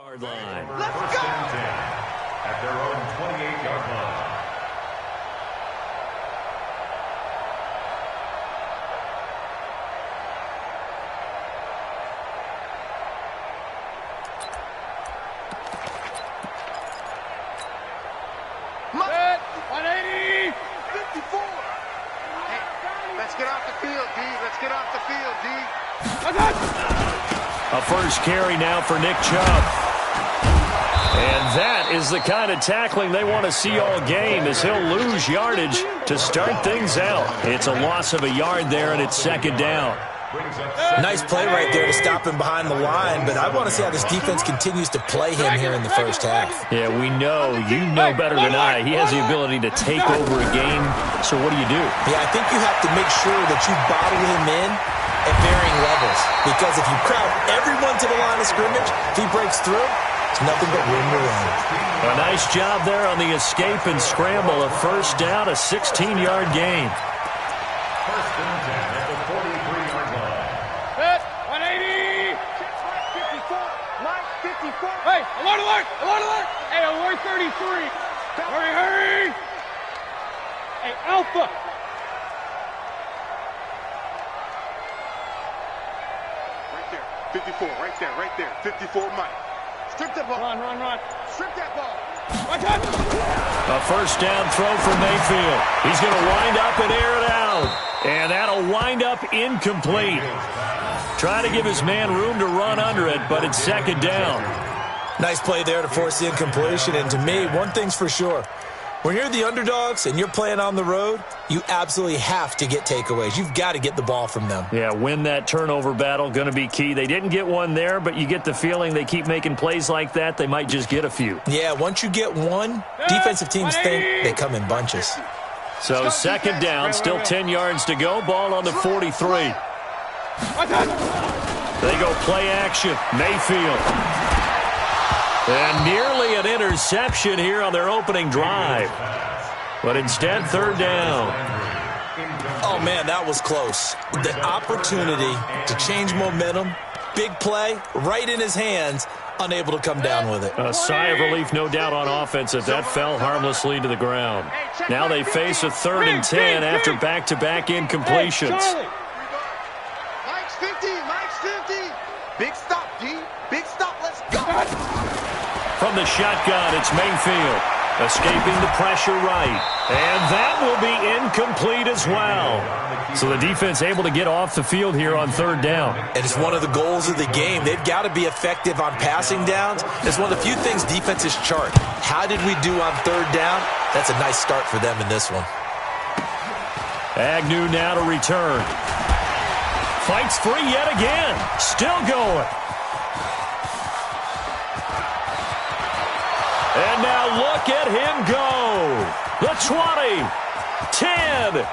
Line. Let's First go! and 10 at their own 28-yard line. Set, 180, 54. Hey, let's get off the field, D. Let's get off the field, D. A first carry now for Nick Chubb. And that is the kind of tackling they want to see all game, as he'll lose yardage to start things out. It's a loss of a yard there, and it's second down. Nice play right there to stop him behind the line, but I want to see how this defense continues to play him here in the first half. Yeah, we know. You know better than I. He has the ability to take over a game, so what do you do? Yeah, I think you have to make sure that you bottle him in at varying levels, because if you crowd everyone to the line of scrimmage, if he breaks through, it's nothing but room to run. A nice job there on the escape and scramble. A first down, a 16-yard gain. First and 10 at the 43-yard line. Set, 180. 54. Mike, 54. Hey, alert, alert, alert, alert. Hey, alert 33. Hurry, hurry. Hey, Alpha. Right there, 54, right there, 54, Mike. Strip that ball. Run. Strip that ball. A first down throw for Mayfield. He's going to wind up and air it out. And that'll wind up incomplete. Trying to give his man room to run under it, but it's second down. Nice play there to force the incompletion, and to me, one thing's for sure. When you're the underdogs and you're playing on the road, you absolutely have to get takeaways. You've got to get the ball from them. Yeah, win that turnover battle, going to be key. They didn't get one there, but you get the feeling they keep making plays like that, they might just get a few. Yeah, once you get one, defensive teams think they come in bunches. So second down, still 10 yards to go. Ball on the 43. They go play action. Mayfield. And nearly an interception here on their opening drive. But instead, third down. Oh, man, that was close. The opportunity to change momentum, big play, right in his hands, unable to come down with it. A sigh of relief, no doubt, on offense as that fell harmlessly to the ground. Now they face a 3rd and 10 after back-to-back incompletions. Mike's 50, Mike's 50. Big stop, D. Big stop, let's go. From the shotgun, it's Mayfield. Escaping the pressure right. And that will be incomplete as well. So the defense able to get off the field here on third down. And it's one of the goals of the game. They've got to be effective on passing downs. It's one of the few things defenses chart. How did we do on third down? That's a nice start for them in this one. Agnew now to return. Fights free yet again. Still going. And now look at him go. The 20, 10,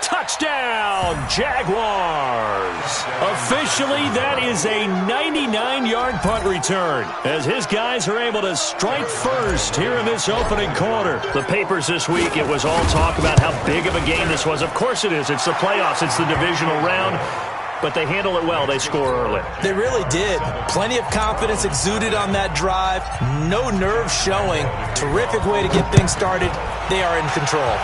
touchdown, Jaguars. Officially, that is a 99-yard punt return, as his guys are able to strike first here in this opening quarter. The papers this week, it was all talk about how big of a game this was. Of course it is. It's the playoffs. It's the divisional round. But they handle it well. They score early. They really did. Plenty of confidence exuded on that drive. No nerve showing. Terrific way to get things started. They are in control.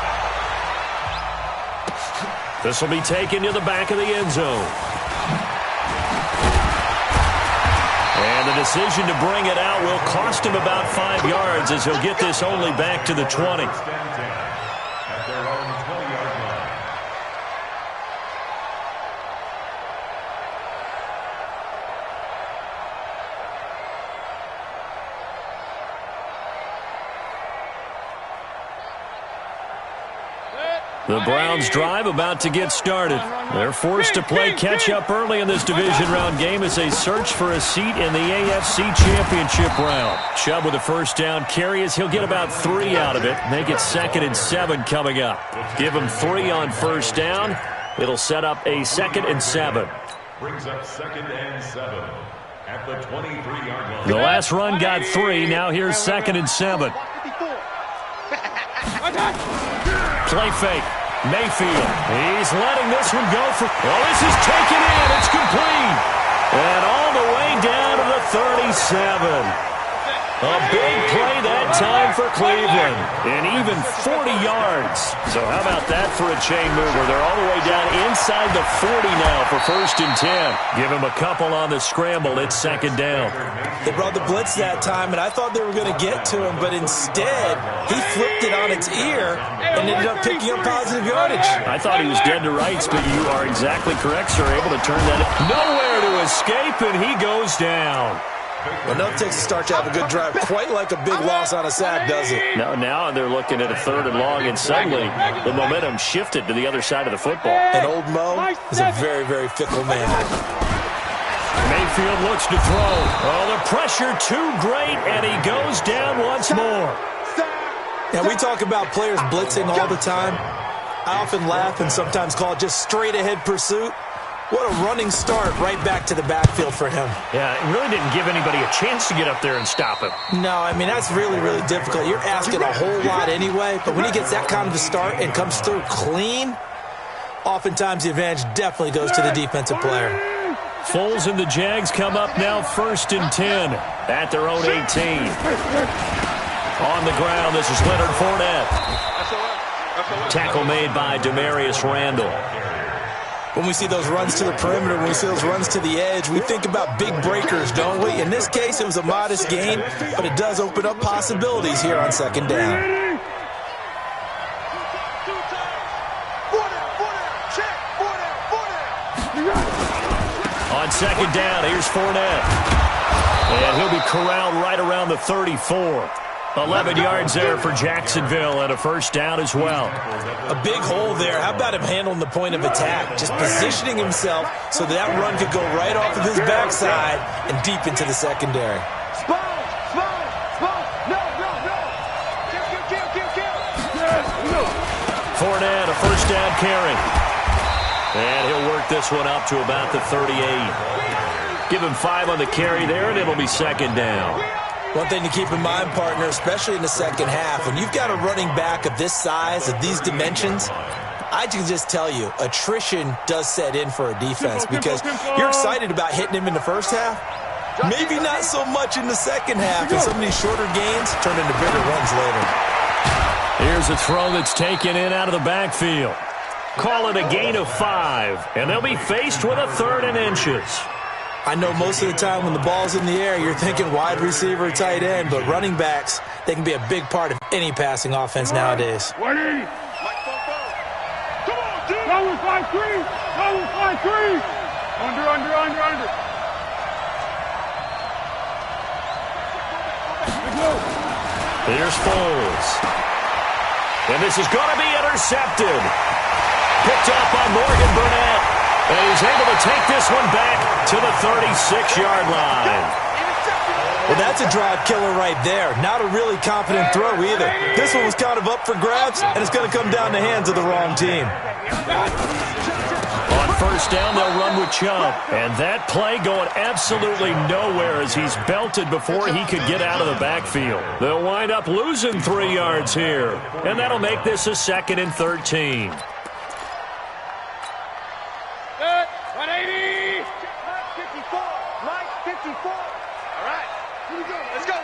This will be taken to the back of the end zone. And the decision to bring it out will cost him about 5 yards, as he'll get this only back to the 20. At their own 20-yard line. The Browns drive about to get started. They're forced to play catch-up early in this division round game as they search for a seat in the AFC Championship round. Chubb with a first down carry as he'll get about 3 out of it. Make it 2nd and 7 coming up. Give him 3 on first down. It'll set up a 2nd and 7. Brings up 2nd and 7 at the 23-yard line. The last run got 3. Now here's 2nd and 7. Play fake. Mayfield. He's letting this one go for... Oh, this is taken in. It's complete. And all the way down to the 37. A big play that time for Cleveland, and even 40 yards. So how about that for a chain mover? They're all the way down inside the 40 now for 1st and 10. Give him a couple on the scramble. It's 2nd down. They brought the blitz that time, and I thought they were going to get to him, but instead he flipped it on its ear and ended up picking up positive yardage. I thought he was dead to rights, but you are exactly correct, sir. Able to turn that nowhere to escape, and he goes down. Well, enough takes a start to have a good drive. Quite like a big loss on a sack, does it? Now they're looking at a 3rd and long, and suddenly the momentum shifted to the other side of the football. And old Mo is a very, very fickle man. Mayfield looks to throw. Oh, the pressure too great, and he goes down once more. Now, we talk about players blitzing all the time. I often laugh and sometimes call it just straight-ahead pursuit. What a running start right back to the backfield for him. Yeah, it really didn't give anybody a chance to get up there and stop him. No, I mean, that's really, really difficult. You're asking a whole lot anyway, but when he gets that kind of a start and comes through clean, oftentimes the advantage definitely goes to the defensive player. Foles and the Jags come up now 1st and 10 at their own 18. On the ground, this is Leonard Fournette. Tackle made by Demarius Randall. When we see those runs to the perimeter, when we see those runs to the edge, we think about big breakers, don't we? In this case, it was a modest gain, but it does open up possibilities here on 2nd down. On 2nd down, here's Fournette. And he'll be corralled right around the 34. 11 yards there for Jacksonville and a 1st down as well. A big hole there. How about him handling the point of attack? Just positioning himself so that run could go right off of his backside and deep into the secondary. Fournette, a 1st down carry. And he'll work this one up to about the 38. Give him 5 on the carry there, and it'll be 2nd down. One thing to keep in mind, partner, especially in the second half, when you've got a running back of this size, of these dimensions, I can just tell you, attrition does set in for a defense because you're excited about hitting him in the first half. Maybe not so much in the second half, and some of these shorter gains turn into bigger runs later. Here's a throw that's taken in out of the backfield. Call it a gain of 5, and they'll be faced with a 3rd and inches. I know most of the time when the ball's in the air, you're thinking wide receiver, tight end, but running backs, they can be a big part of any passing offense nowadays. 180. Come on, dude. Go with 5-3. Go with 5-3. Under. Here's Foles. And this is going to be intercepted. Picked up by Morgan Burnett. And he's able to take this one back to the 36-yard line. Well, that's a drive killer right there. Not a really confident throw either. This one was kind of up for grabs, and it's going to come down the hands of the wrong team. On 1st down, they'll run with Chubb. And that play going absolutely nowhere as he's belted before he could get out of the backfield. They'll wind up losing 3 yards here. And that'll make this a 2nd and 13. 180. Mike 54. Mike 54. All right. Here we go. Let's go.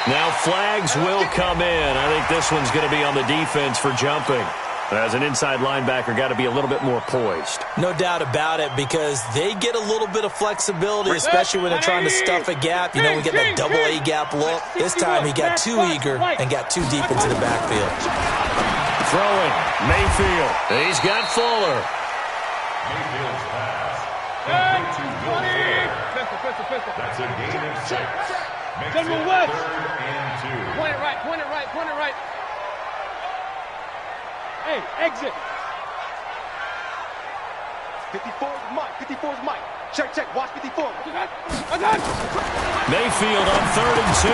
Now flags will come in. I think this one's going to be on the defense for jumping. As an inside linebacker, got to be a little bit more poised. No doubt about it, because they get a little bit of flexibility, especially when they're trying to stuff a gap. You know, we get that double A gap look. This time he got too eager and got too deep into the backfield. Throwing, Mayfield. He's got Fuller. Mayfield's pass. Complete to Wilson. That's a gain of 6. Makes it 3rd and 2. Point it right. Hey, exit. 54's Mike. Check. Watch 54. Mayfield on 3rd and 2.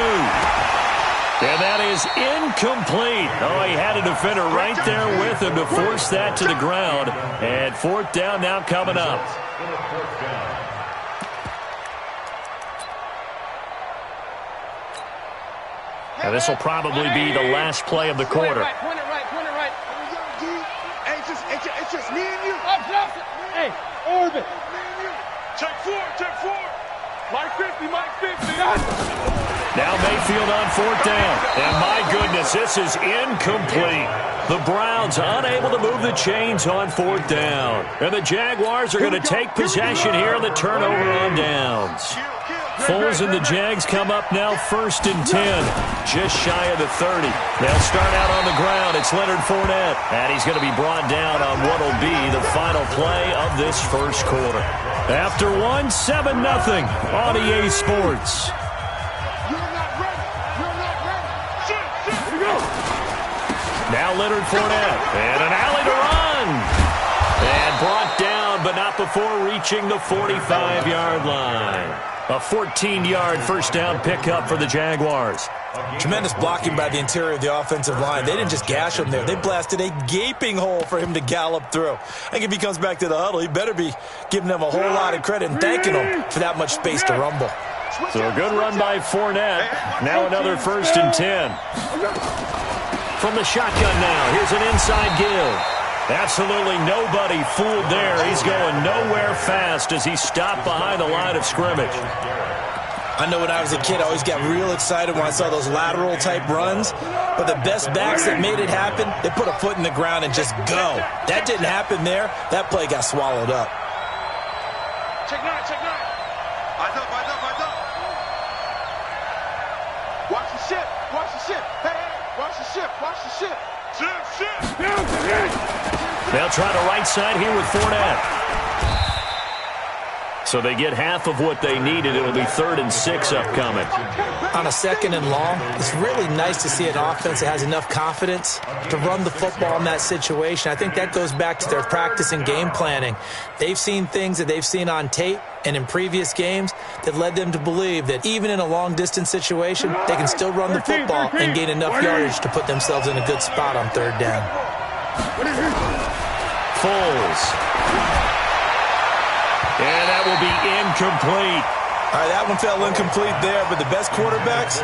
And that is incomplete. Oh, he had a defender right there with him to force that to the ground. And 4th down now coming up. And this will probably be the last play of the quarter. Point it right. It's just me and you. Hey, orbit. Check 4. Mike 50. Now Mayfield on fourth down. And my goodness, this is incomplete. The Browns unable to move the chains on fourth down. And the Jaguars are going to take possession here on the turnover on downs. Foles and the Jags come up now 1st and 10, just shy of the 30. They'll start out on the ground. It's Leonard Fournette, and he's going to be brought down on what will be the final play of this first quarter. After one, 7-0 on EA Sports. Now Leonard Fournette, and an alley to run. And brought down, but not before reaching the 45-yard line. A 14-yard first down pickup for the Jaguars. Tremendous blocking by the interior of the offensive line. They didn't just gash him there. They blasted a gaping hole for him to gallop through. I think if he comes back to the huddle, he better be giving them a whole lot of credit and thanking them for that much space to rumble. So a good run by Fournette. Now another 1st and 10. From the shotgun now, here's an inside give. Absolutely nobody fooled there. He's going nowhere fast as he stopped behind the line of scrimmage. I know when I was a kid, I always got real excited when I saw those lateral-type runs. But the best backs that made it happen, they put a foot in the ground and just go. That didn't happen there. That play got swallowed up. Check nine, check nine. Eyes up, eyes up, eyes up. Watch the ship, watch the ship. Hey, hey, watch the ship, watch the ship. Ship, ship. They'll try the right side here with Fournette. So they get half of what they needed. It'll be 3rd and 6 upcoming. On a 2nd and long, it's really nice to see an offense that has enough confidence to run the football in that situation. I think that goes back to their practice and game planning. They've seen things that they've seen on tape and in previous games that led them to believe that even in a long-distance situation, they can still run the football and gain enough yardage to put themselves in a good spot on 3rd down. Foles. And that will be incomplete. All right, that one fell incomplete there, but the best quarterbacks,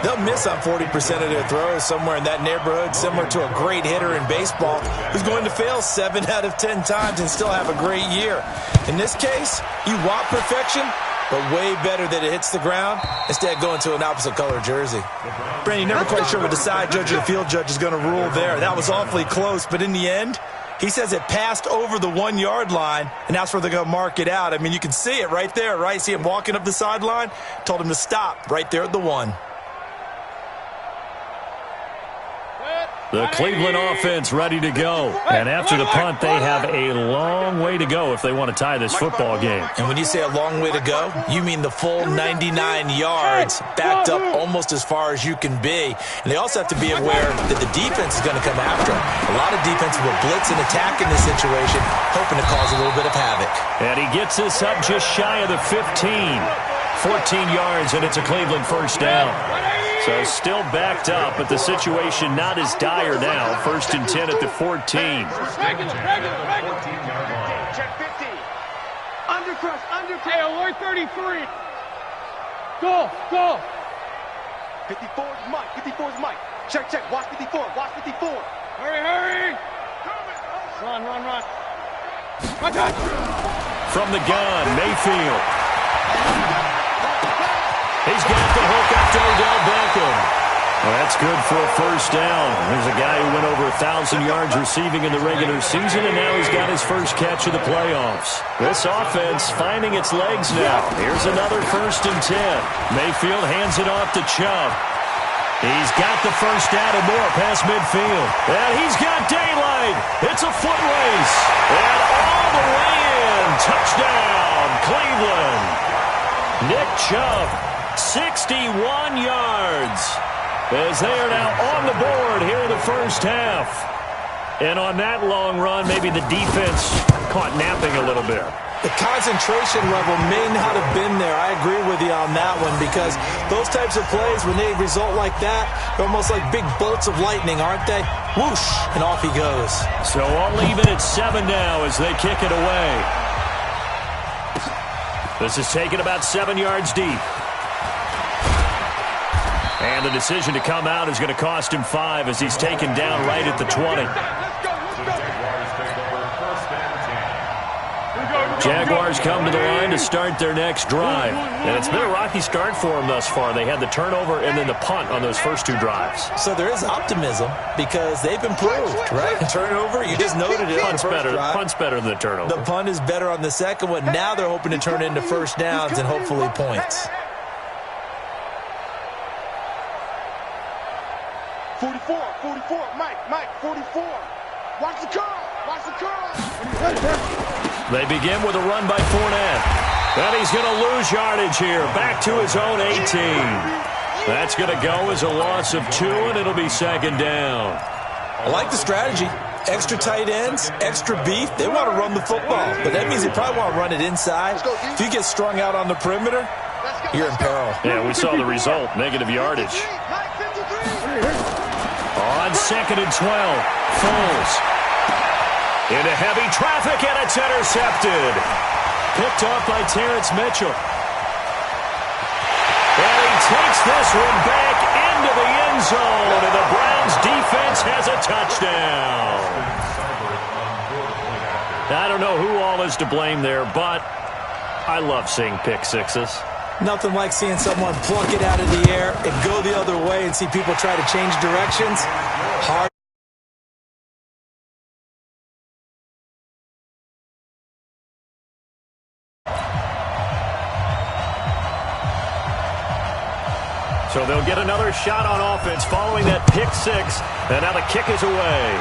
they'll miss on 40% of their throws, somewhere in that neighborhood, similar to a great hitter in baseball who's going to fail 7 out of 10 times and still have a great year. In this case, you want perfection, but way better that it hits the ground instead of going to an opposite color jersey. Brandon, you're never quite sure what the side judge or the field judge is going to rule there. That was awfully close, but in the end, he says it passed over the 1-yard line, and that's where they're going to mark it out. I mean, you can see it right there, right? See him walking up the sideline? Told him to stop right there at the 1. The Cleveland offense ready to go. And after the punt, they have a long way to go if they want to tie this football game. And when you say a long way to go, you mean the full 99 yards, backed up almost as far as you can be. And they also have to be aware that the defense is going to come after them. A lot of defense will blitz and attack in this situation, hoping to cause a little bit of havoc. And he gets this up just shy of the 15. 14 yards, and it's a Cleveland first down. So still backed up, but the situation not as dire now. 1st and 10 at the 14. Regular. Check 50. Undercrush, undercrush. Hey, alert 33. Go. 54's Mike. Check. Watch 54. Hurry. Run. From the gun, Mayfield. He's got the hook up to Odell Beckham. Well, that's good for a first down. There's a guy who went over 1,000 yards receiving in the regular season, and now he's got his first catch of the playoffs. This offense finding its legs now. Here's another 1st and 10. Mayfield hands it off to Chubb. He's got the first down and more past midfield. And he's got daylight. It's a foot race. And all the way in. Touchdown, Cleveland. Nick Chubb, 61 yards. As they are now on the board here in the first half. And on that long run, maybe the defense caught napping a little bit. The concentration level may not have been there. I agree with you on that one, because those types of plays, when they result like that, they're almost like big bolts of lightning, aren't they? Whoosh, and off he goes. So all even at 7 now as they kick it away. This is taken about 7 yards deep. And the decision to come out is going to cost him 5 as he's taken down right at the 20. Jaguars come to the line to start their next drive. And it's been a rocky start for them thus far. They had the turnover and then the punt on those first two drives. So there is optimism because they've improved, right? Turnover, you just noted it. Punt's better than the turnover. The punt is better on the second one. Now they're hoping to turn it into first downs and hopefully points. 44, Mike, 44. Watch the curl. They begin with a run by Fournette. And he's going to lose yardage here. Back to his own 18. That's going to go as a loss of 2, and it'll be second down. I like the strategy. Extra tight ends, extra beef. They want to run the football, but that means they probably want to run it inside. If you get strung out on the perimeter, you're in peril. Yeah, we saw the result, negative yardage. On second and 12, Foles. Into heavy traffic, and it's intercepted. Picked off by Terrence Mitchell. And he takes this one back into the end zone, and the Browns defense has a touchdown. I don't know who all is to blame there, but I love seeing pick sixes. Nothing like seeing someone pluck it out of the air and go the other way and see people try to change directions. Hard. So they'll get another shot on offense following that pick six. And now the kick is away.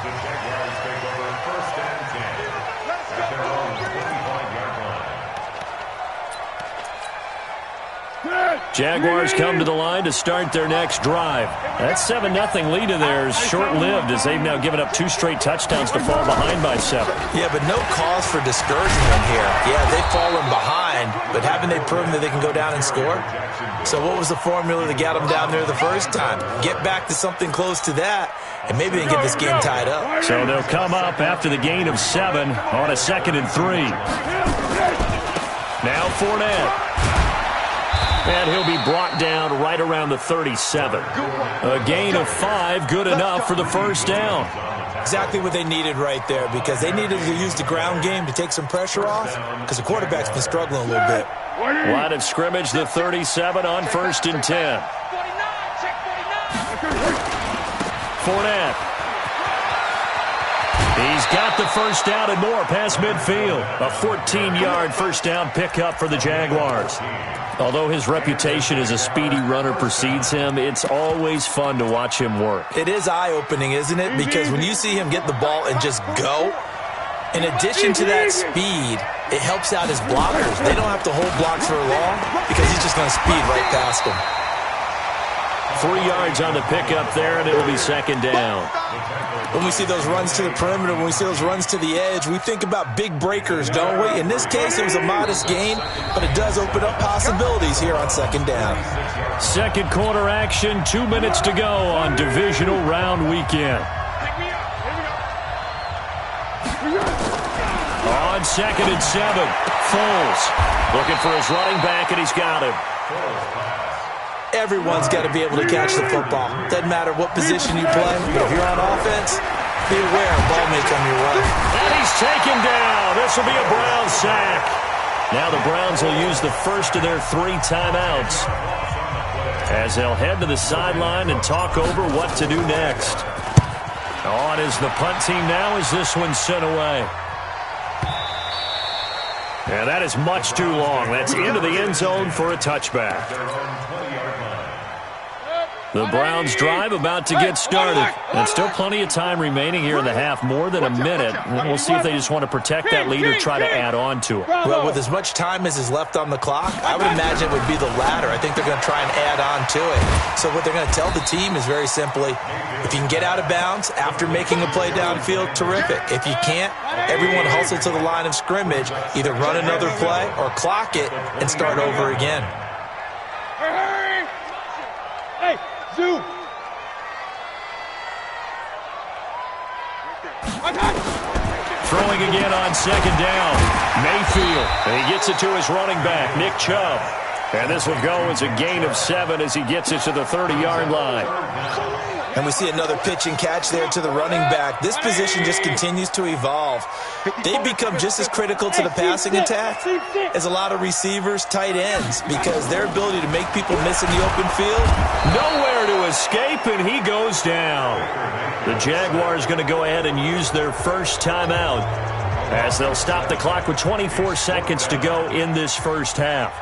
The Jaguars take over first and 10. At their own 25-yard line. Jaguars come to the line to start their next drive. That 7-0 lead of theirs short-lived as they've now given up 2 straight touchdowns to fall behind by 7. Yeah, but no cause for discouragement here. Yeah, they've fallen behind, but haven't they proven that they can go down and score? So what was the formula that got them down there the first time? Get back to something close to that, and maybe they can get this game tied up. So they'll come up after the gain of 7 on a 2nd and 3. Now Fournette. And he'll be brought down right around the 37. A gain of 5, good enough for the first down. Exactly what they needed right there, because they needed to use the ground game to take some pressure off, because the quarterback's been struggling a little bit. Line of scrimmage, the 37 on 1st and 10. Fournette. He's got the first down and more past midfield. A 14-yard first down pickup for the Jaguars. Although his reputation as a speedy runner precedes him, it's always fun to watch him work. It is eye-opening, isn't it? Because when you see him get the ball and just go, in addition to that speed, it helps out his blockers. They don't have to hold blocks for long because he's just going to speed right past them. 3 yards on the pickup there, and it'll be second down. When we see those runs to the perimeter, when we see those runs to the edge, we think about big breakers, don't we? In this case, it was a modest gain, but it does open up possibilities here on second down. Second quarter action, 2 minutes to go on divisional round weekend. On 2nd and 7, Foles looking for his running back, and he's got him. Everyone's got to be able to catch the football. Doesn't matter what position you play, but if you're on offense, be aware a ball may come your way. And he's taken down. This will be a Browns sack. Now the Browns will use the first of their 3 timeouts as they'll head to the sideline and talk over what to do next. On is the punt team now as this one's sent away. And that is much too long. That's into the end zone for a touchback. The Browns drive about to get started. And still plenty of time remaining here in the half, more than a minute. And we'll see if they just want to protect that lead or try to add on to it. Well, with as much time as is left on the clock, I would imagine it would be the latter. I think they're going to try and add on to it. So what they're going to tell the team is very simply, if you can get out of bounds after making a play downfield, terrific. If you can't, everyone hustle to the line of scrimmage, either run another play or clock it and start over again. Hey, Zoo! Throwing again on second down. Mayfield. And he gets it to his running back, Nick Chubb. And this will go as a gain of 7 as he gets it to the 30-yard line. And we see another pitch and catch there to the running back. This position just continues to evolve. They become just as critical to the passing attack as a lot of receivers, tight ends, because their ability to make people miss in the open field. Nowhere to escape, and he goes down. The Jaguars going to go ahead and use their first timeout as they'll stop the clock with 24 seconds to go in this first half.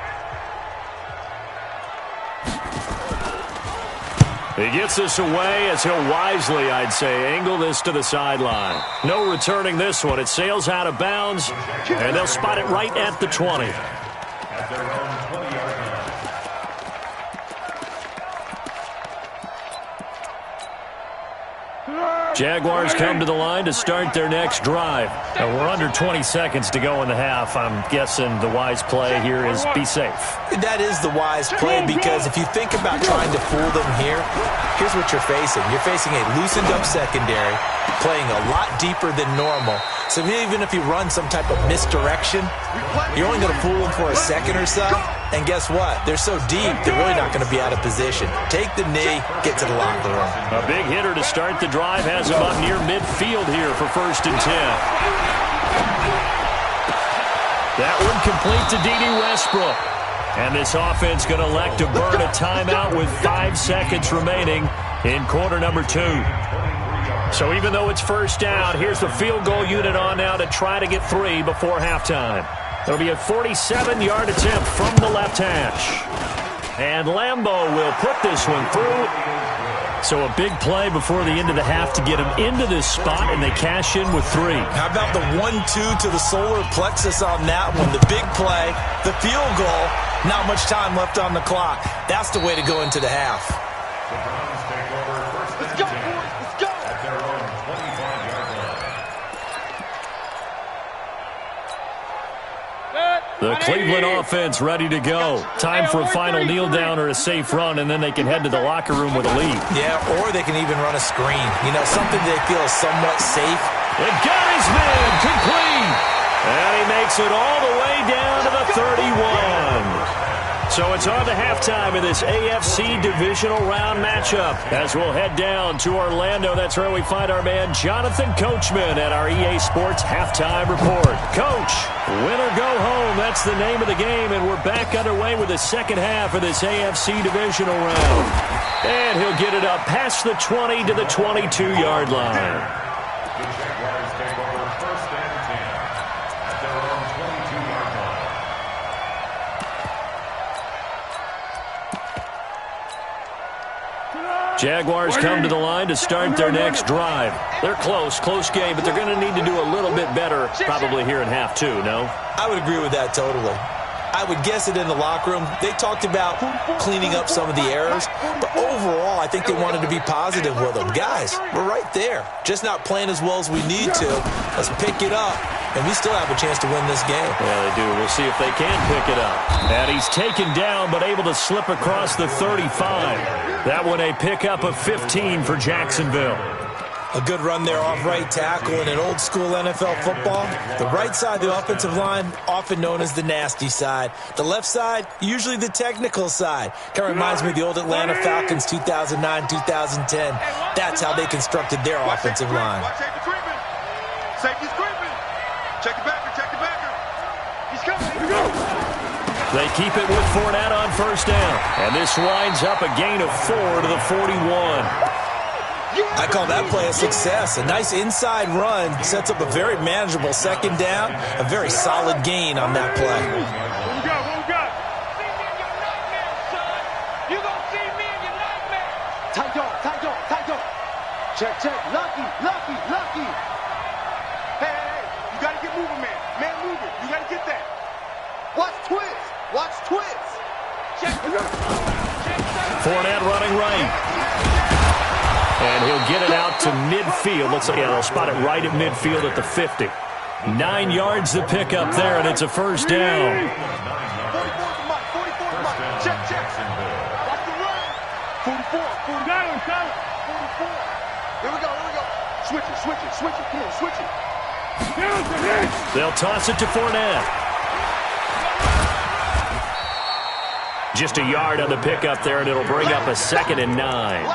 He gets this away as he'll wisely, I'd say, angle this to the sideline. No returning this one. It sails out of bounds, and they'll spot it right at the 20. At their own 20-yard line. Jaguars come to the line to start their next drive. We're under 20 seconds to go in the half. I'm guessing the wise play here is be safe. That is the wise play, because if you think about trying to fool them here, here's what you're facing. You're facing a loosened up secondary, playing a lot deeper than normal. So even if you run some type of misdirection, you're only going to fool them for a second or so. And guess what? They're so deep, they're really not going to be out of position. Take the knee, get to the locker room. A big hitter to start the drive has him up near midfield here for 1st and 10. That one complete to D.D. Westbrook. And this offense going to elect to burn a timeout with 5 seconds remaining in quarter number 2. So even though it's first down, here's the field goal unit on now to try to get 3 before halftime. It'll be a 47-yard attempt from the left hash. And Lambeau will put this one through. So a big play before the end of the half to get them into this spot, and they cash in with 3. How about the 1-2 to the solar plexus on that one? The big play, the field goal, not much time left on the clock. That's the way to go into the half. The Browns take over 1st and 10 at their own 25-yard line. The Cleveland offense ready to go. Time for a final kneel down or a safe run, and then they can head to the locker room with a lead. Yeah, or they can even run a screen. You know, something they feel is somewhat safe. They got his man complete. And he makes it all the way down to the 31. So it's on to halftime of this AFC divisional round matchup as we'll head down to Orlando. That's where we find our man Jonathan Coachman at our EA Sports Halftime Report. Coach, win or go home, that's the name of the game, and we're back underway with the second half of this AFC divisional round. And he'll get it up past the 20 to the 22-yard line. The Jaguars take over 1st and 10 at their own 22-yard line. Jaguars come to the line to start their next drive. They're close game, but they're going to need to do a little bit better probably here in half 2, no? I would agree with that totally. I would guess it in the locker room. They talked about cleaning up some of the errors, but overall, I think they wanted to be positive with them. Guys, we're right there. Just not playing as well as we need to. Let's pick it up, and we still have a chance to win this game. Yeah, they do. We'll see if they can pick it up. And he's taken down, but able to slip across the 35. That one a pickup of 15 for Jacksonville. A good run there off right tackle in an old-school NFL football. The right side of the offensive line, often known as the nasty side. The left side, usually the technical side. Kind of reminds me of the old Atlanta Falcons 2009-2010. That's how they constructed their offensive line. Safety's creeping. Check the backer, check the backer. He's coming. Here we go. They keep it with Fournette on 1st down. And this winds up a gain of 4 to the 41. I call that play a success. A nice inside run sets up a very manageable 2nd down. A very solid gain on that play. What we got? What we got? You gonna see me in your nightmare. Tight dog, tight dog, tight dog. Check, check. Lucky, lucky, lucky. Hey, hey, hey. You gotta get moving, man. Man moving. You gotta get that. Watch twist. Watch twist. Check. Fournette running right. And he'll get it out to midfield. Looks like they'll spot it right at midfield at the 50. 9 yards to pick up there, and it's a 1st down. 44 check, check. Watch the run. 44, 44. Here we go, here we go. Switch it, switch it, switch it. Come on, switch it. They'll toss it to Fournette. Just a yard on the pickup there, and it'll bring up a 2nd and 9.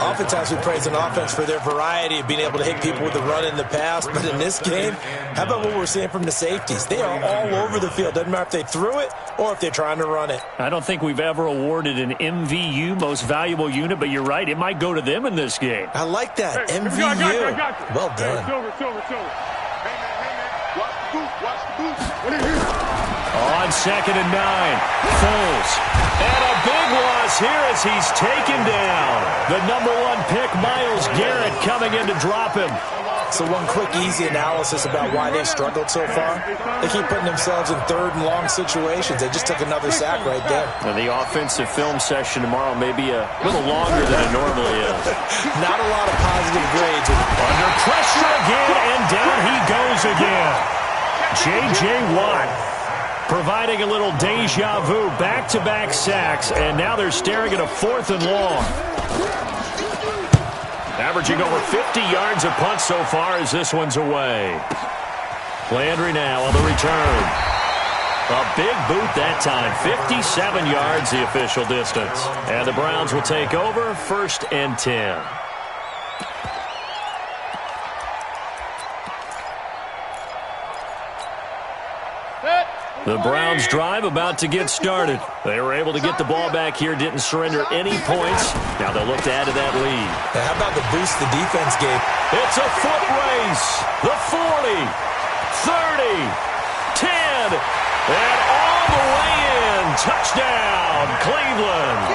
Oftentimes we praise an offense for their variety of being able to hit people with the run in the pass, but in this game, how about what we're seeing from the safeties? They are all over the field. Doesn't matter if they threw it or if they're trying to run it. I don't think we've ever awarded an MVU, most valuable unit, but you're right, it might go to them in this game. I like that. Hey, MVU. I got you. Well done. Hey, Silver. Hey, man. Watch the boot. What are you? On 2nd and 9, Foles. And a big loss here as he's taken down. The number 1 pick, Myles Garrett, coming in to drop him. So one quick, easy analysis about why they've struggled so far. They keep putting themselves in 3rd and long situations. They just took another sack right there. And the offensive film session tomorrow may be a little longer than it normally is. Not a lot of positive grades. Under pressure again, and down he goes again. J.J. Watt providing a little deja vu, back-to-back sacks, and now they're staring at a 4th and long. Averaging over 50 yards a punt so far as this one's away. Landry now on the return. A big boot that time, 57 yards the official distance. And the Browns will take over, 1st and 10. The Browns drive about to get started. They were able to get the ball back here, didn't surrender any points. Now they'll look to add to that lead. Now how about the boost the defense gave? It's a foot race. The 40, 30, 10, and all the way in. Touchdown, Cleveland.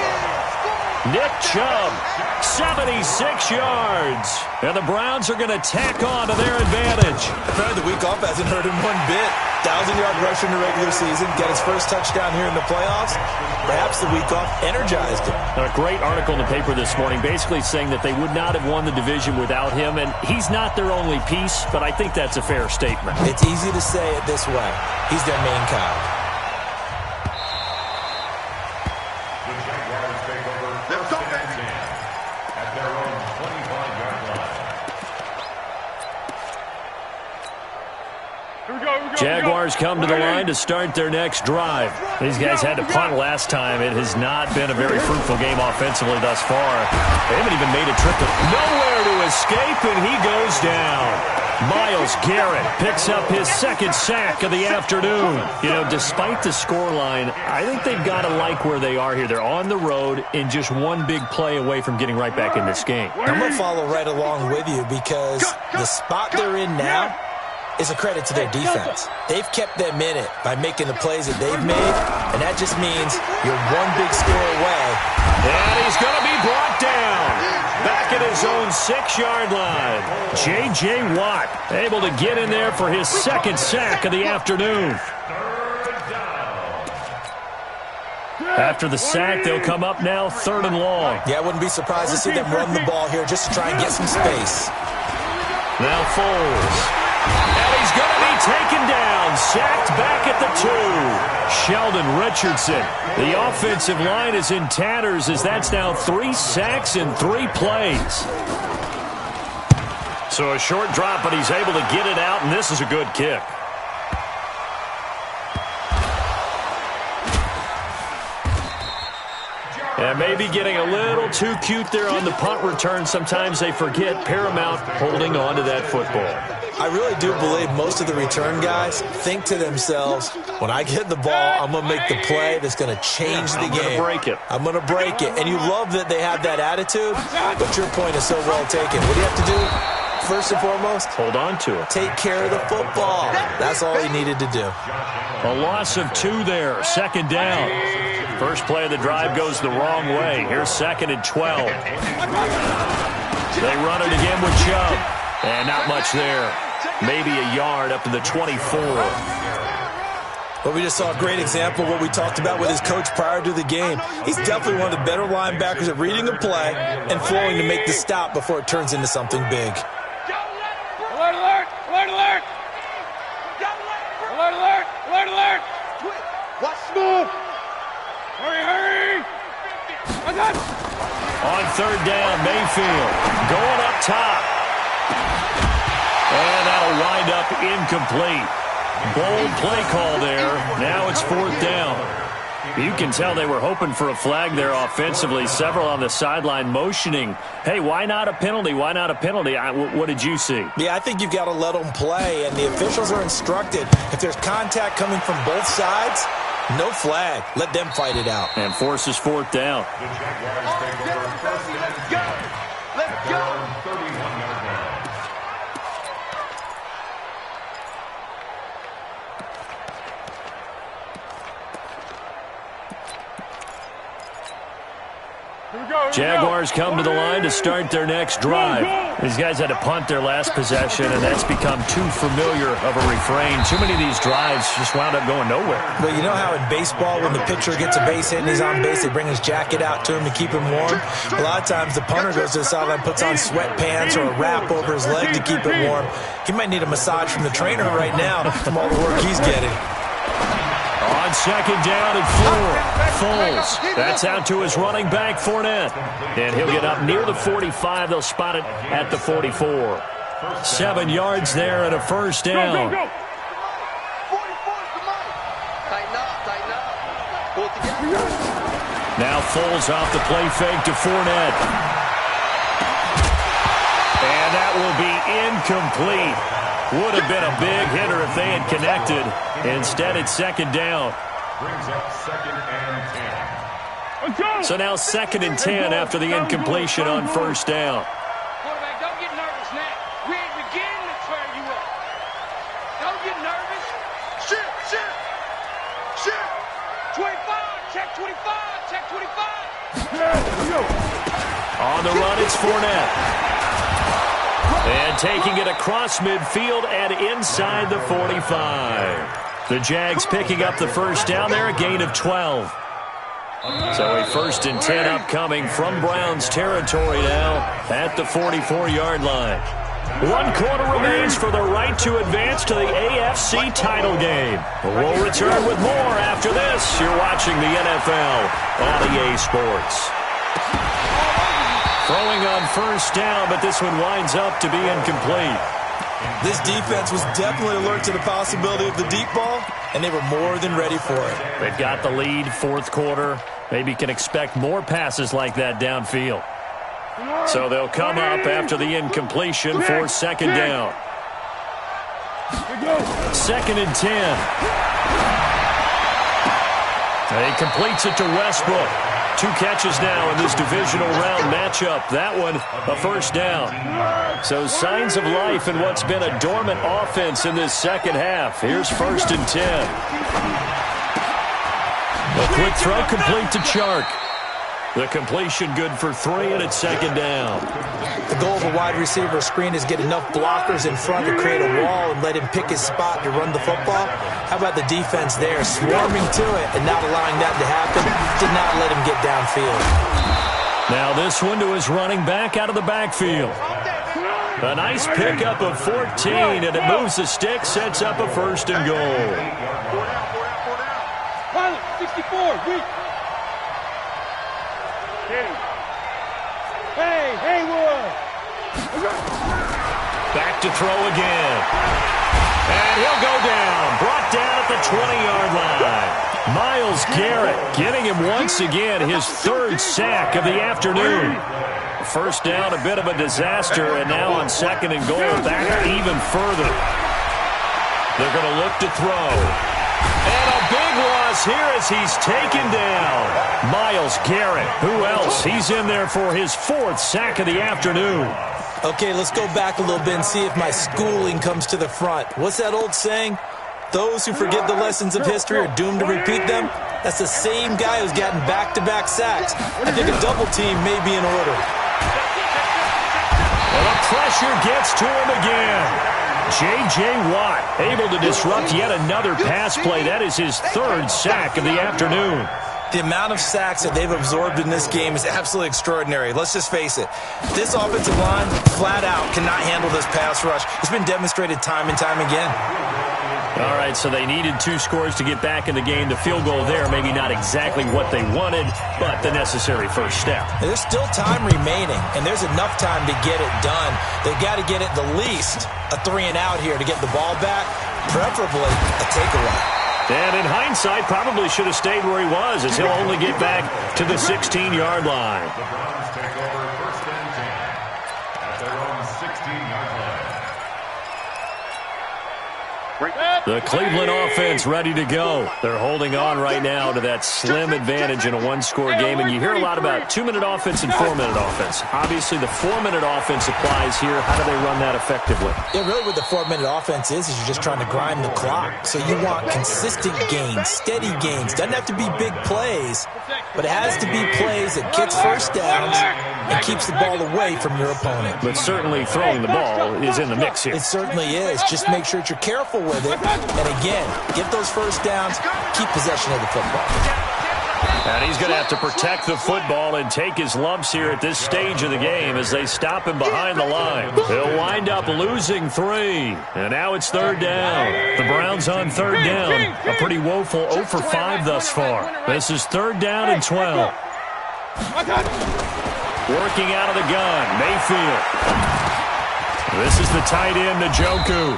Nick Chubb, 76 yards. And the Browns are going to tack on to their advantage. Apparently the week off hasn't hurt him one bit. 1,000-yard rush in the regular season, get his first touchdown here in the playoffs. Perhaps the week off energized him. A great article in the paper this morning basically saying that they would not have won the division without him, and he's not their only piece, but I think that's a fair statement. It's easy to say it this way. He's their main guy. Jaguars come to the line to start their next drive. These guys had to punt last time. It has not been a very fruitful game offensively thus far. They haven't even made a trip to nowhere to escape, and he goes down. Myles Garrett picks up his 2nd sack of the afternoon. You know, despite the scoreline, I think they've got to like where they are here. They're on the road and just one big play away from getting right back in this game. I'm going to follow right along with you because the spot they're in now is a credit to their defense. They've kept them in it by making the plays that they've made, and that just means you're one big score away. And he's going to be brought down. Back at his own 6-yard line. J.J. Watt able to get in there for his 2nd sack of the afternoon. After the sack, they'll come up now 3rd and long. Yeah, I wouldn't be surprised to see them run the ball here just to try and get some space. Now Foles. And he's going to be taken down, sacked back at the 2. Sheldon Richardson. The offensive line is in tatters as that's now 3 sacks in 3 plays. So a short drop, but he's able to get it out, and this is a good kick. And maybe getting a little too cute there on the punt return. Sometimes they forget paramount holding on to that football. I really do believe most of the return guys think to themselves, when I get the ball, I'm going to make the play that's going to change the game. I'm going to break it. I'm going to break it. And you love that they have that attitude, but your point is so well taken. What do you have to do? First and foremost, hold on to it. Take care of the football. That's all he needed to do. A loss of 2 there, 2nd down. First play of the drive goes the wrong way. Here's 2nd and 12. They run it again with Chubb. And not much there. Maybe a yard up to the 24. But we just saw a great example of what we talked about with his coach prior to the game. He's definitely one of the better linebackers at reading a play and flowing to make the stop before it turns into something big. Alert, alert! Alert, alert! Alert, alert! Alert, alert! Watch move! Hurry, hurry! On 3rd down, Mayfield going up top. And that'll wind up incomplete. Bold play call there. Now it's 4th down. You can tell they were hoping for a flag there offensively. Several on the sideline motioning, hey, why not a penalty? Why not a penalty? What did you see? Yeah, I think you've got to let them play, and the officials are instructed. If there's contact coming from both sides, no flag. Let them fight it out. And forces fourth down. The Jaguars take over first and 10. Let's go. 31-yard line. Jaguars come to the line to start their next drive. These guys had to punt their last possession, and that's become too familiar of a refrain. Too many of these drives just wound up going nowhere. Well, you know how in baseball, when the pitcher gets a base hit and he's on base, they bring his jacket out to him to keep him warm? A lot of times the punter goes to the sideline, puts on sweatpants or a wrap over his leg to keep it warm. He might need a massage from the trainer right now from all the work he's getting. On second down and 4, Foles. That's out to his running back, Fournette. And he'll get up near the 45. They'll spot it at the 44. 7 yards there and a first down. Now Foles off the play fake to Fournette. And that will be incomplete. Would have been a big hitter if they had connected. Instead, it's second down. Brings up second and 10. So now second and 10 after the incompletion on first down. Quarterback, don't get nervous now. We ain't beginning to tear you up. Don't get nervous. Shit. 25, check 25, check 25. On the run, it's Fournette. And taking it across midfield and inside the 45. The Jags picking up the first down there, a gain of 12. So a first and 10 upcoming from Browns territory now at the 44-yard line. 1 quarter remains for the right to advance to the AFC title game. We'll return with more after this. You're watching the NFL on EA Sports. Throwing on first down, but this one winds up to be incomplete. This defense was definitely alert to the possibility of the deep ball, and they were more than ready for it. They've got the lead, fourth quarter. Maybe can expect more passes like that downfield. So they'll come up after the incompletion for second down. Second and 10. He completes it to Westbrook. 2 catches now in this divisional round matchup. That one, a first down. So signs of life in what's been a dormant offense in this second half. Here's first and 10. A quick throw complete to Chark. The completion good for 3, and it's second down. The goal of a wide receiver screen is get enough blockers in front to create a wall and let him pick his spot to run the football. How about the defense there, swarming to it and not allowing that to happen? Did not let him get downfield. Now this one to his running back out of the backfield. A nice pickup of 14, and it moves the stick, sets up a first and goal. Pilot, 64, weak. Hey, Haywood! Back to throw again. And he'll go down. Brought down at the 20-yard line. Myles Garrett getting him once again his 3rd sack of the afternoon. First down, a bit of a disaster, and now on second and goal, back even further. They're going to look to throw. And a big loss here as he's taken down. Myles Garrett, who else? He's in there for his 4th sack of the afternoon. Okay, let's go back a little bit and see if my schooling comes to the front. What's that old saying? Those who forget the lessons of history are doomed to repeat them. That's the same guy who's gotten back-to-back sacks. I think a double team may be in order. And the pressure gets to him again. J.J. Watt able to disrupt yet another pass play. That is his 3rd sack of the afternoon. The amount of sacks that they've absorbed in this game is absolutely extraordinary. Let's just face it. This offensive line, flat out, cannot handle this pass rush. It's been demonstrated time and time again. All right, so they needed 2 scores to get back in the game. The field goal there, maybe not exactly what they wanted, but the necessary first step. There's still time remaining, and there's enough time to get it done. They've got to get at the least a 3 and out here to get the ball back, preferably a takeaway. And in hindsight, probably should have stayed where he was, as he'll only get back to the 16-yard line. The Browns take over 1st and 10 at their own 16-yard line. The Cleveland offense ready to go. They're holding on right now to that slim advantage in a one-score game. And you hear a lot about 2-minute offense and 4-minute offense. Obviously, the 4-minute offense applies here. How do they run that effectively? Yeah, really what the 4-minute offense is you're just trying to grind the clock. So you want consistent gains, steady gains. Doesn't have to be big plays, but it has to be plays that gets first downs and keeps the ball away from your opponent. But certainly throwing the ball is in the mix here. It certainly is. Just make sure that you're careful with it. And again, get those first downs, keep possession of the football. And he's going to have to protect the football and take his lumps here at this stage of the game as they stop him behind the line. He'll wind up losing 3. And now it's 3rd down. The Browns on 3rd down. A pretty woeful 0 for 5 thus far. This is 3rd down and 12. Working out of the gun, Mayfield. This is the tight end, Njoku.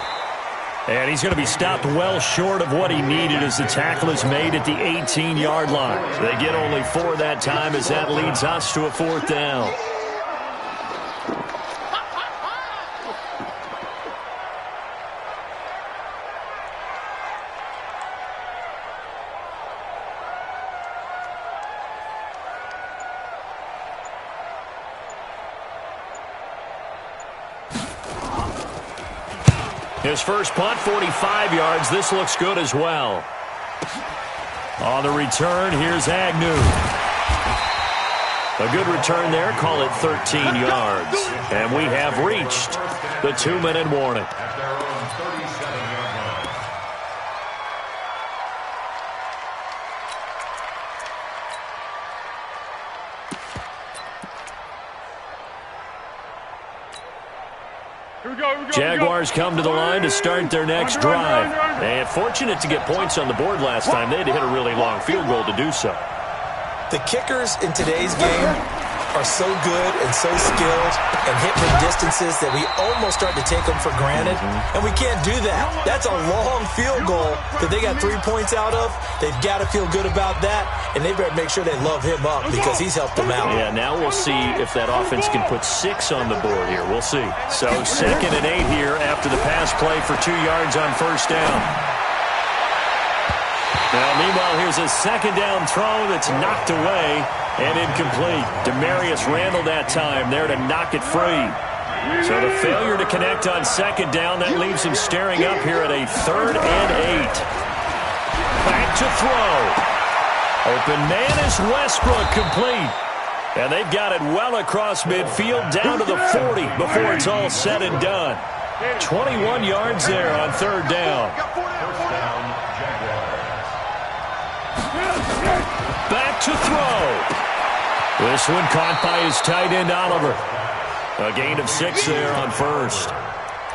And he's going to be stopped well short of what he needed as the tackle is made at the 18-yard line. They get only 4 that time as that leads us to a 4th down. His first punt, 45 yards. This looks good as well. On the return, here's Agnew. A good return there. Call it 13 yards. And we have reached the 2-minute warning. At their own 37-yard line. Jaguars come to the line to start their next drive. And fortunate to get points on the board last time. They had to hit a really long field goal to do so. The kickers in today's game are so good and so skilled and hit from distances that we almost start to take them for granted. And we can't do that. That's a long field goal that they got 3 points out of. They've got to feel good about that, and they better make sure they love him up because he's helped them out. Yeah, now we'll see if that offense can put 6 on the board here. We'll see. So 2nd and 8 here after the pass play for 2 yards on 1st down. Now, meanwhile, here's a 2nd down throw that's knocked away and incomplete. Demarius Randall that time there to knock it free. So the failure to connect on 2nd down, that leaves him staring up here at a 3rd and 8. Back to throw. Open man is Westbrook, complete. And they've got it well across midfield down to the 40 before it's all said and done. 21 yards there on 3rd down. First down, Jaguars. Back to throw. This one caught by his tight end, Oliver. A gain of 6 there on 1st.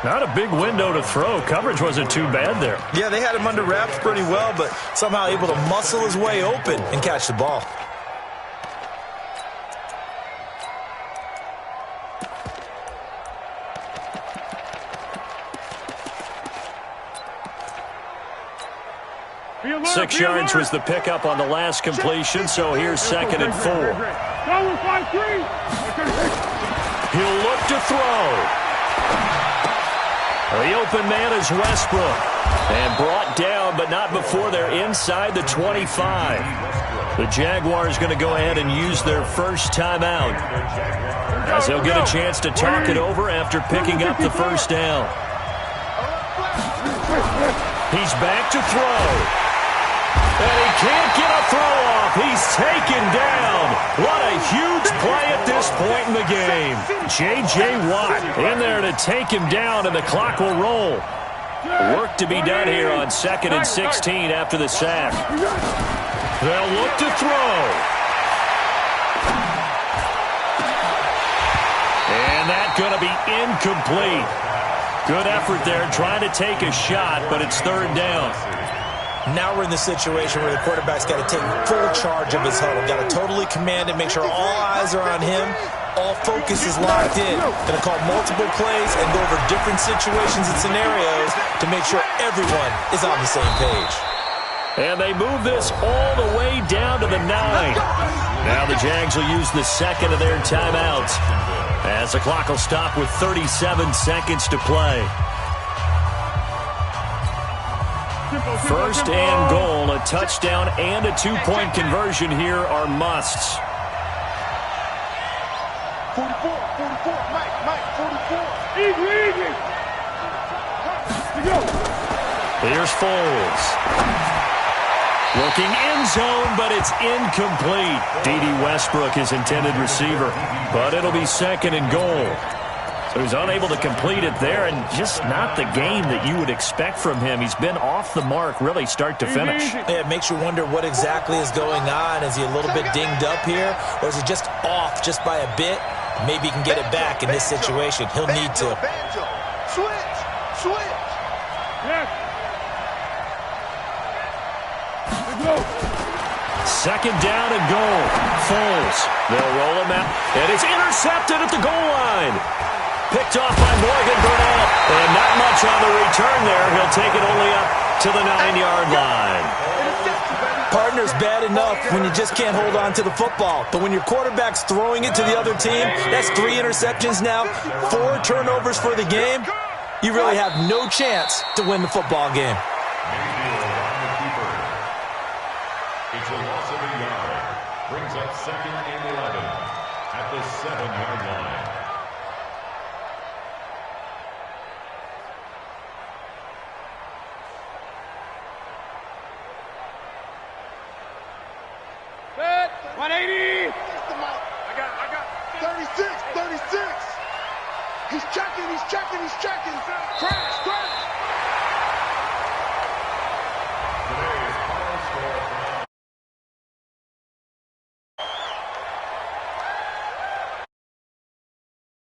Not a big window to throw. Coverage wasn't too bad there. Yeah, they had him under wraps pretty well, but somehow able to muscle his way open and catch the ball. Six yards was the pickup on the last completion, so here's 2nd and 4. He'll look to throw. The open man is Westbrook. And brought down, but not before they're inside the 25. The Jaguars going to go ahead and use their first timeout, as they'll get a chance to talk it over after picking up the 1st down. He's back to throw. And he can't get a throw off. He's taken down. What a huge play at this point in the game. J.J. Watt in there to take him down, and the clock will roll. Work to be done here on 2nd and 16 after the sack. They'll look to throw. And that's going to be incomplete. Good effort there trying to take a shot, but it's 3rd down. Now we're in the situation where the quarterback's got to take full charge of his huddle. Got to totally command it, make sure all eyes are on him. All focus is locked in. Going to call multiple plays and go over different situations and scenarios to make sure everyone is on the same page. And they move this all the way down to the 9. Now the Jags will use the second of their timeouts as the clock will stop with 37 seconds to play. First and goal, a touchdown and a 2-point conversion here are musts. 44, Mike, 44. Easy. Here's Foles. Looking end zone, but it's incomplete. D.D. Westbrook, his intended receiver, but it'll be second and goal. So he's unable to complete it there, and just not the game that you would expect from him. He's been off the mark, really, start to finish. Yeah, it makes you wonder what exactly is going on. Is he a little bit dinged up here, or is he just off just by a bit? Maybe he can get it back in this situation. He'll need to. Switch. Yes. Second down and goal. Foles. They'll roll him out. And it's intercepted at the goal line. Picked off by Morgan Burnett. And not much on the return there. He'll take it only up to the 9-yard line. Partner's bad enough when you just can't hold on to the football. But when your quarterback's throwing it to the other team, that's 3 interceptions now, 4 turnovers for the game. You really have no chance to win the football game. It's a loss of a yard. Brings up second and 11 at the 7-yard line. Set. 180. I got 36. He's checking. Crash.